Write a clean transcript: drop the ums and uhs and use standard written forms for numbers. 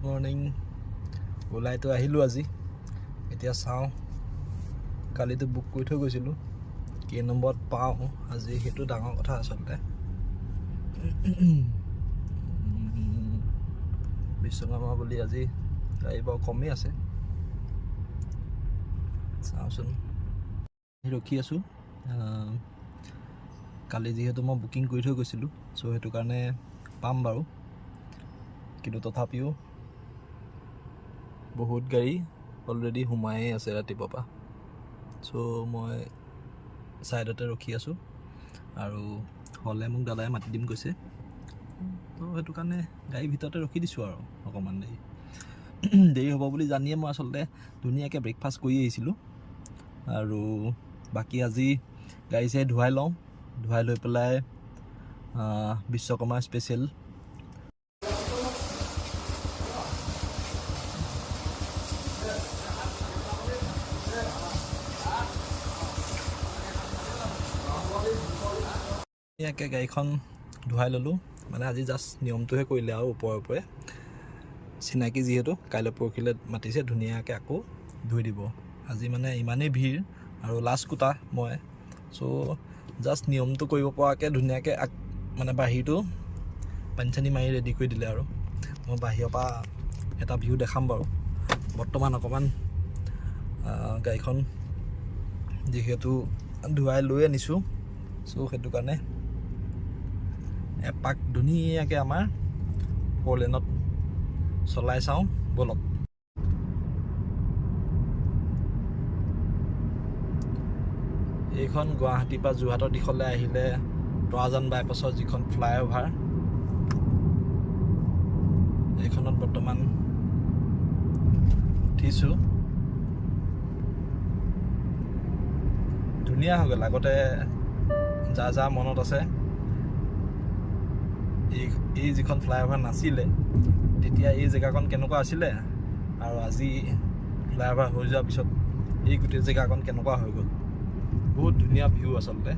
Morning ওলাইতো আহিলোঁ আজি। এতিয়া চাওঁ, কালিতো বুক কৰি থৈ গৈছিলোঁ, কেই নম্বৰত পাওঁ আজি সেইটো ডাঙৰ কথা আচলতে। বিশ্বকৰ্মা বুলি আজি গাড়ী বাৰু কমেই আছে, চাওঁচোন। ৰখি আছোঁ, কালি যিহেতু মই বুকিং কৰি থৈ গৈছিলোঁ, চ' সেইটো কাৰণে পাম বাৰু, কিন্তু তথাপিও বহুত গাড়ী অলৰেডি সোমায়েই আছে ৰাতিপুৱাৰ পৰা। চ' মই ছাইডতে ৰখি আছোঁ, আৰু হ'লে মোক দাদাই মাতি দিম কৈছে, ত' সেইটো কাৰণে গাড়ীৰ ভিতৰতে ৰখি দিছোঁ আৰু অকণমান দেৰি হ'ব বুলি জানিয়ে মই আচলতে ধুনীয়াকৈ ব্ৰেকফাষ্ট কৰি আহিছিলোঁ। আৰু বাকী আজি গাড়ী চাড়ী ধুৱাই লওঁ, ধুৱাই লৈ পেলাই বিশ্বকৰ্মা স্পেচিয়েল ধুনীয়াকৈ গাড়ীখন ধুৱাই ল'লোঁ। মানে আজি জাষ্ট নিয়মটোহে কৰিলে আৰু ওপৰে চিনাকি যিহেতু, কাইলৈ পৰহিলৈ মাতিছে, ধুনীয়াকৈ আকৌ ধুই দিব। আজি মানে ইমানেই ভিৰ আৰু লাষ্ট কোটা মই, চ' জাষ্ট নিয়মটো কৰিব পৰাকৈ ধুনীয়াকৈ মানে বাহিৰটো পানী চানী মাৰি ৰেডি কৰি দিলে। আৰু মই বাহিৰৰ পৰা এটা ভিউ দেখাম বাৰু। বৰ্তমান অকণমান গাড়ীখন যিহেতু ধুৱাই লৈ আনিছোঁ, চ' সেইটো কাৰণে এপাক ধুনীয়াকৈ আমাৰ 4 লেনত চলাই চাওঁ বলক। এইখন গুৱাহাটীৰ পৰা যোৰহাটৰ দিশলৈ আহিলে তৰাজান বাইপাছৰ যিখন ফ্লাইঅভাৰ, এইখনত বৰ্তমান উঠিছোঁ। ধুনীয়া হৈ গ'ল। আগতে যাৰ মনত আছে, এই যিখন ফ্লাইঅভাৰ নাছিলে তেতিয়া এই জেগাকণ কেনেকুৱা আছিলে, আৰু আজি ফ্লাইঅভাৰ হৈ যোৱাৰ পিছত এই গোটেই জেগাকণ কেনেকুৱা হৈ গ'ল। বহুত ধুনীয়া ভিউ আচলতে।